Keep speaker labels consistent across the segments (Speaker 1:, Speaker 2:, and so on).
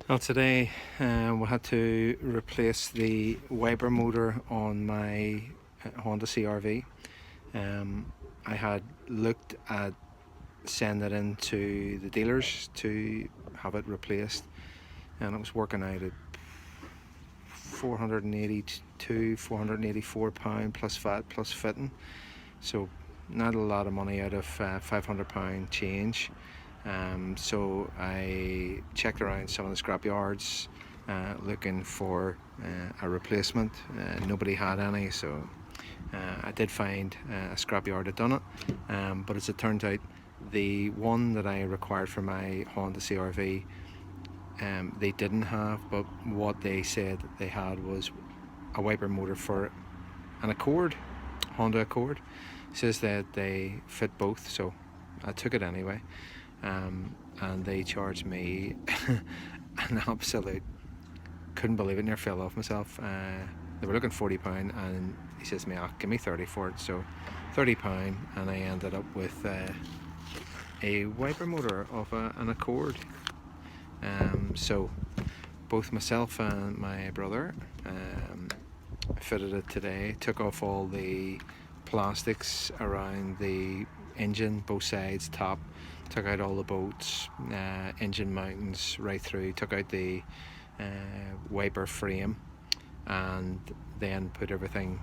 Speaker 1: Well, today we had to replace the wiper motor on my Honda CR-V. I had looked at sending it into the dealers to have it replaced, and it was working out at £484 plus VAT plus fitting, so not a lot of money out of £500 change. So I checked around some of the scrap yards looking for a replacement. Nobody had any, so I did find a scrapyard that done it, but as it turned out, the one that I required for my Honda CR-V they didn't have, but what they said they had was a wiper motor for an Accord, Honda Accord. It says that they fit both, so I took it anyway, and they charged me an absolute, couldn't believe it, near fell off myself. They were looking £40, and he says to me, "Oh, give me 30 for it." So £30, and I ended up with a wiper motor of an Accord. So both myself and my brother fitted it today, took off all the plastics around the engine, both sides, top, took out all the bolts, engine mountings right through, took out the wiper frame, and then put everything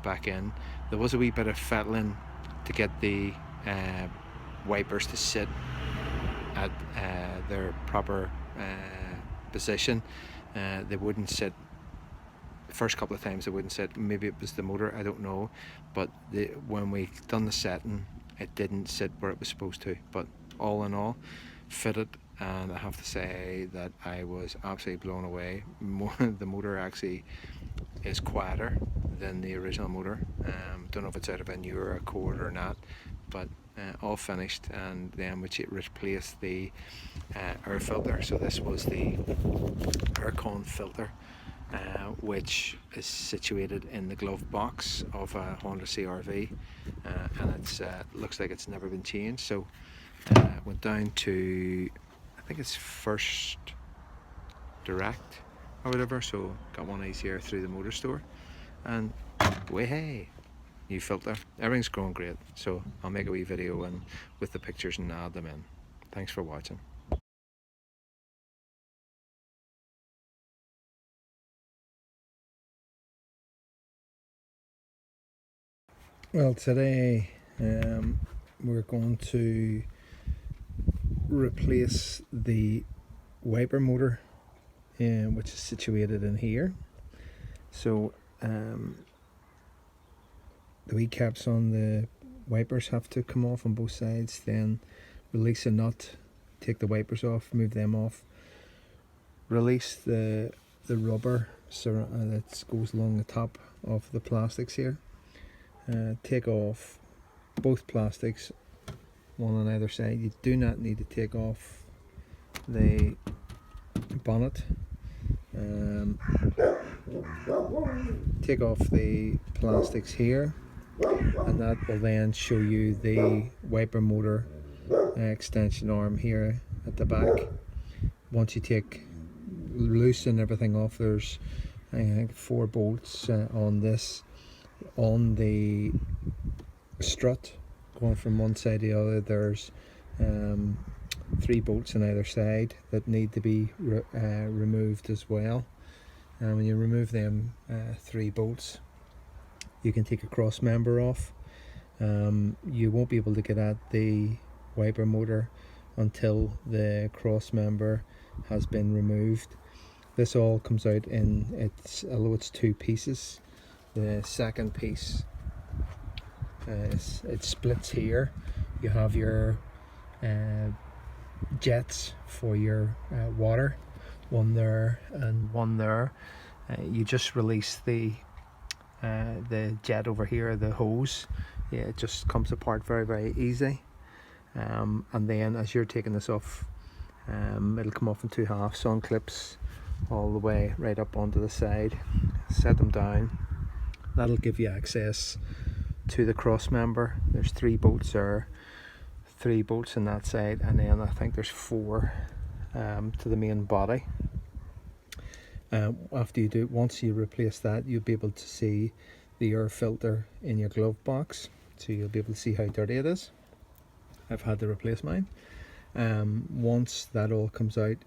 Speaker 1: back in. There was a wee bit of fettling to get the wipers to sit at their proper position. They wouldn't sit the first couple of times. They wouldn't sit. Maybe it was the motor, I don't know, but when we done the setting, it didn't sit where it was supposed to. But all in all, fitted, and I have to say that I was absolutely blown away. The motor actually is quieter than the original motor. Don't know if it's out of a newer Accord or not, but all finished, and then we replaced the air filter. So this was the aircon filter, which is situated in the glove box of a Honda CR-V, and it's looks like it's never been changed. So went down to, I think it's First Direct or whatever, so got one of these here through the motor store, and way hey, new filter. Everything's going great, so I'll make a wee video and with the pictures and add them in. Thanks for watching. Well, today we're going to replace the wiper motor, which is situated in here. So the wee caps on the wipers have to come off on both sides, then release a nut, take the wipers off, move them off, release the rubber that goes along the top of the plastics here, take off both plastics, one on either side. You do not need to take off the bonnet. Take off the plastics here, and that will then show you the wiper motor extension arm here at the back. Once you loosen everything off, there's I think 4 bolts on the strut going from one side to the other. There's 3 bolts on either side that need to be removed as well. And when you remove them 3 bolts, you can take a cross member off. You won't be able to get at the wiper motor until the cross member has been removed. This all comes out in, although it's 2 pieces, the second piece it splits here. You have your jets for your water, one there and one there. You just release the jet over here, the hose. Yeah, it just comes apart very easy, and then as you're taking this off, it'll come off in 2 halves, on clips all the way right up onto the side. Set them down. That'll give you access to the cross member. There's 3 bolts there, 3 bolts on that side, and then I think there's 4 to the main body. After you do, once you replace that, you'll be able to see the air filter in your glove box, so you'll be able to see how dirty it is. I've had to replace mine. Once that all comes out,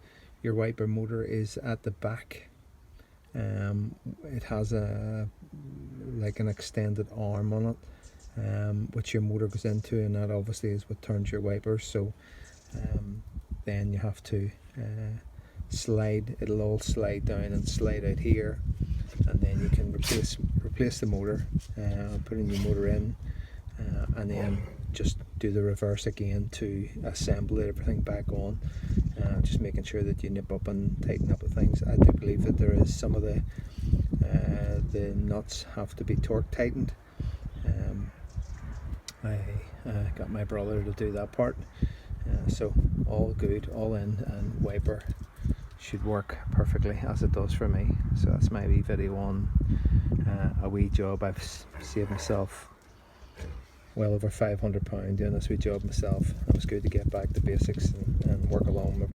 Speaker 1: your wiper motor is at the back. It has like an extended arm on it, which your motor goes into, and that obviously is what turns your wipers. So then you have to slide, it'll all slide down and slide out here, and then you can replace the motor, put a new motor in, and then just do the reverse again to assemble everything back on, just making sure that you nip up and tighten up with things. I do believe that there is some of the nuts have to be torque tightened. I got my brother to do that part, so all good, all in, and wiper should work perfectly as it does for me. So that's my wee video on a wee job. I've saved myself well over £500 doing this wee job myself. It was good to get back to basics and work along with